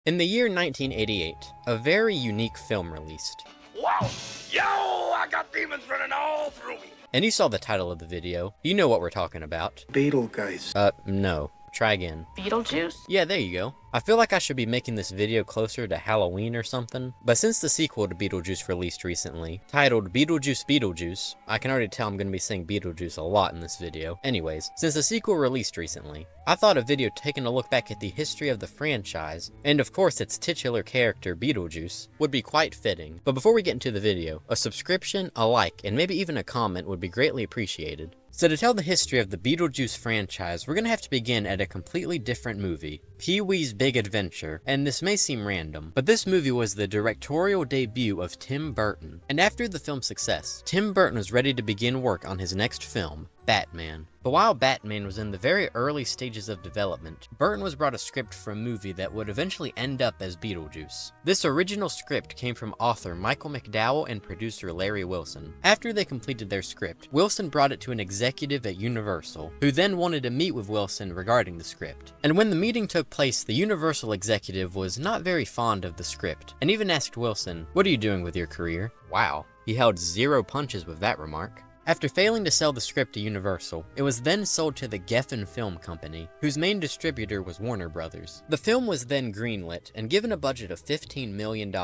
In the year 1988, a very unique film released. Wow! Yo, I got demons running all through me! And you saw the title of the video. You know what we're talking about. Beetlejuice. No. Try again. Beetlejuice? Yeah, there you go. I feel like I should be making this video closer to Halloween or something, but since the sequel to Beetlejuice released recently, titled Beetlejuice, I can already tell I'm going to be saying Beetlejuice a lot in this video. Anyways, since the sequel released recently, I thought a video taking a look back at the history of the franchise, and of course its titular character Beetlejuice, would be quite fitting. But before we get into the video, a subscription, a like, and maybe even a comment would be greatly appreciated. So to tell the history of the Beetlejuice franchise, we're going to have to begin at a completely different movie, Pee-wee's Big Adventure, and this may seem random, but this movie was the directorial debut of Tim Burton. And after the film's success, Tim Burton was ready to begin work on his next film, Batman. But while Batman was in the very early stages of development, Burton was brought a script for a movie that would eventually end up as Beetlejuice. This original script came from author Michael McDowell and producer Larry Wilson. After they completed their script, Wilson brought it to an executive at Universal, who then wanted to meet with Wilson regarding the script. And when the meeting took place, the Universal executive was not very fond of the script, and even asked Wilson, "What are you doing with your career?" Wow, he held zero punches with that remark. After failing to sell the script to Universal, it was then sold to the Geffen Film Company, whose main distributor was Warner Brothers. The film was then greenlit and given a budget of $15 million,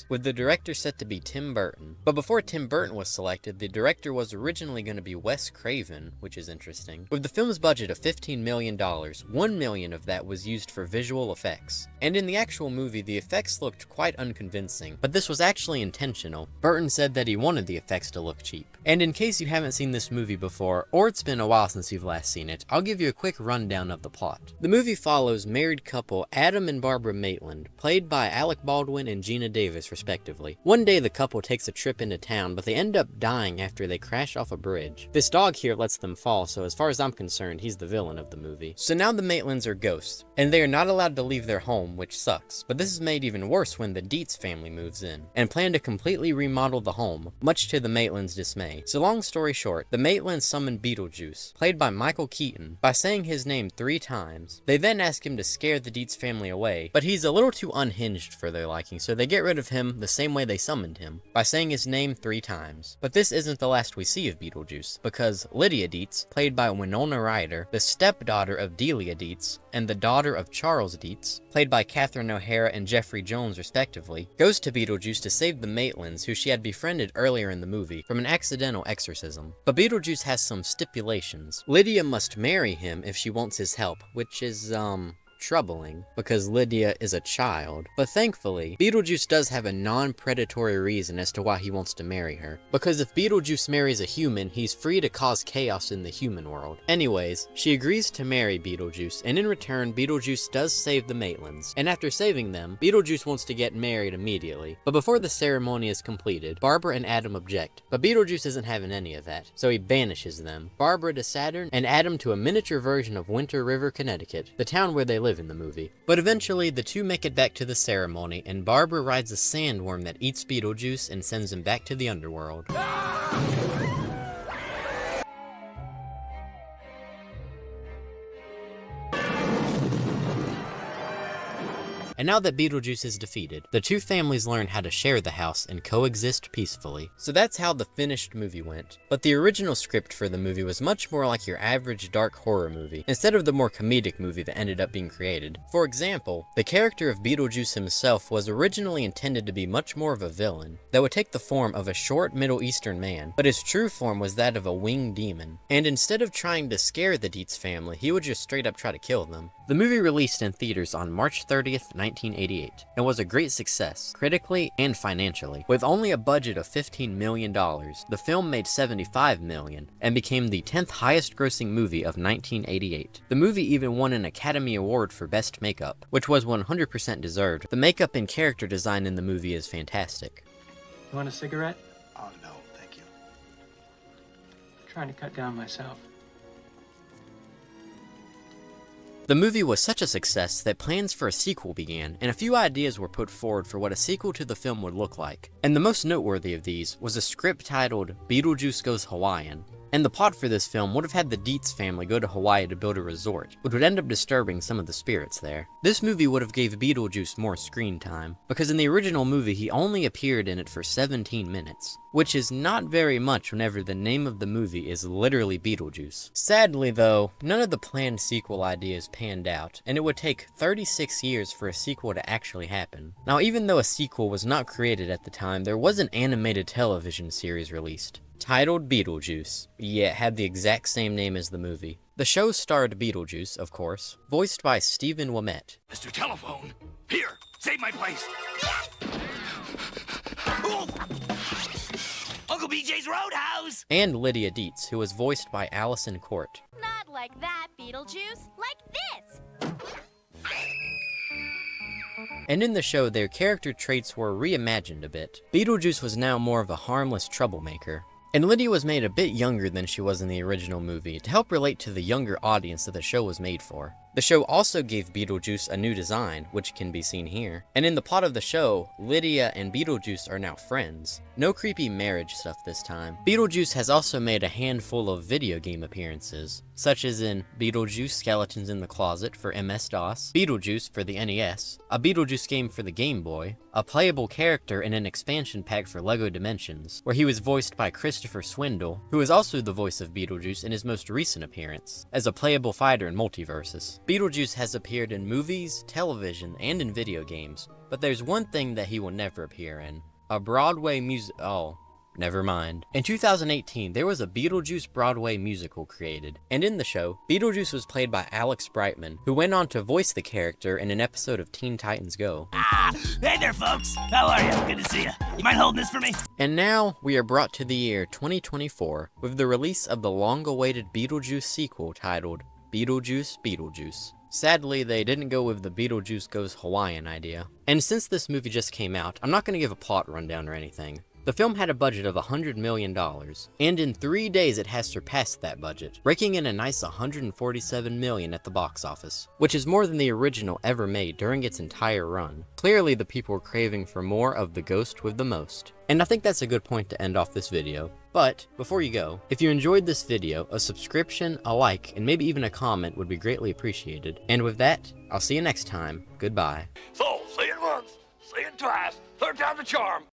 with the director set to be Tim Burton. But before Tim Burton was selected, the director was originally going to be Wes Craven, which is interesting. With the film's budget of $15 million, $1 million of that was used for visual effects. And in the actual movie, the effects looked quite unconvincing, but this was actually intentional. Burton said that he wanted the effects to look cheap. And in case you haven't seen this movie before, or it's been a while since you've last seen it, I'll give you a quick rundown of the plot. The movie follows married couple Adam and Barbara Maitland, played by Alec Baldwin and Gina Davis respectively. One day the couple takes a trip into town, but they end up dying after they crash off a bridge. This dog here lets them fall, so as far as I'm concerned, he's the villain of the movie. So now the Maitlands are ghosts, and they are not allowed to leave their home, which sucks. But this is made even worse when the Deetz family moves in, and plan to completely remodel the home, much to the Maitlands' dismay. So long story short, the Maitlands summon Beetlejuice, played by Michael Keaton, by saying his name 3 times. They then ask him to scare the Deetz family away, but he's a little too unhinged for their liking, so they get rid of him the same way they summoned him, by saying his name 3 times. But this isn't the last we see of Beetlejuice, because Lydia Deetz, played by Winona Ryder, the stepdaughter of Deliah Deetz, and the daughter of Charles Deetz, played by Catherine O'Hara and Jeffrey Jones respectively, goes to Beetlejuice to save the Maitlands, who she had befriended earlier in the movie, from an accidental exorcism. But Beetlejuice has some stipulations. Lydia must marry him if she wants his help, which is, troubling, because Lydia is a child. But thankfully, Beetlejuice does have a non-predatory reason as to why he wants to marry her. Because if Beetlejuice marries a human, he's free to cause chaos in the human world. Anyways, she agrees to marry Beetlejuice, and in return, Beetlejuice does save the Maitlands. And after saving them, Beetlejuice wants to get married immediately. But before the ceremony is completed, Barbara and Adam object. But Beetlejuice isn't having any of that, so he banishes them. Barbara to Saturn, and Adam to a miniature version of Winter River, Connecticut, the town where they live in the movie. But eventually, the two make it back to the ceremony, and Barbara rides a sandworm that eats Beetlejuice and sends him back to the underworld. And now that Beetlejuice is defeated, the two families learn how to share the house and coexist peacefully. So that's how the finished movie went. But the original script for the movie was much more like your average dark horror movie, instead of the more comedic movie that ended up being created. For example, the character of Beetlejuice himself was originally intended to be much more of a villain, that would take the form of a short Middle Eastern man, but his true form was that of a winged demon. And instead of trying to scare the Deetz family, he would just straight up try to kill them. The movie released in theaters on March 30th, 1988, and was a great success, critically and financially. With only a budget of $15 million, the film made $75 million, and became the 10th highest grossing movie of 1988. The movie even won an Academy Award for Best Makeup, which was 100% deserved. The makeup and character design in the movie is fantastic. You want a cigarette? Oh, no, thank you. I'm trying to cut down myself. The movie was such a success that plans for a sequel began, and a few ideas were put forward for what a sequel to the film would look like. And the most noteworthy of these was a script titled Beetlejuice Goes Hawaiian. And the plot for this film would have had the Deetz family go to Hawaii to build a resort, which would end up disturbing some of the spirits there. This movie would have gave Beetlejuice more screen time, because in the original movie he only appeared in it for 17 minutes, which is not very much whenever the name of the movie is literally Beetlejuice. Sadly though, none of the planned sequel ideas panned out, and it would take 36 years for a sequel to actually happen. Now even though a sequel was not created at the time, there was an animated television series released, titled Beetlejuice. Yeah, it had the exact same name as the movie. The show starred Beetlejuice, of course, voiced by Stephen Ouimet. Mr. Telephone, here, save my place. Uncle BJ's Roadhouse! And Lydia Deetz, who was voiced by Allison Court. Not like that, Beetlejuice. Like this! And in the show, their character traits were reimagined a bit. Beetlejuice was now more of a harmless troublemaker, and Lydia was made a bit younger than she was in the original movie to help relate to the younger audience that the show was made for. The show also gave Beetlejuice a new design, which can be seen here. And in the plot of the show, Lydia and Beetlejuice are now friends. No creepy marriage stuff this time. Beetlejuice has also made a handful of video game appearances, such as in Beetlejuice Skeletons in the Closet for MS-DOS, Beetlejuice for the NES, a Beetlejuice game for the Game Boy, a playable character in an expansion pack for LEGO Dimensions, where he was voiced by Christopher Swindle, who is also the voice of Beetlejuice in his most recent appearance, as a playable fighter in Multiverses. Beetlejuice has appeared in movies, television, and in video games, but there's one thing that he will never appear in. A Broadway oh, never mind. In 2018, there was a Beetlejuice Broadway musical created, and in the show, Beetlejuice was played by Alex Brightman, who went on to voice the character in an episode of Teen Titans Go. Hey there, folks. How are you? Good to see you. You mind holding this for me? And now, we are brought to the year 2024 with the release of the long-awaited Beetlejuice sequel titled Beetlejuice Beetlejuice. Sadly, they didn't go with the Beetlejuice Goes Hawaiian idea. And since this movie just came out, I'm not going to give a plot rundown or anything. The film had a budget of $100 million, and in 3 days it has surpassed that budget, raking in a nice $147 million at the box office, which is more than the original ever made during its entire run. Clearly the people were craving for more of the ghost with the most. And I think that's a good point to end off this video. But, before you go, if you enjoyed this video, a subscription, a like, and maybe even a comment would be greatly appreciated. And with that, I'll see you next time. Goodbye. So, say it once, say it twice, third time's a charm.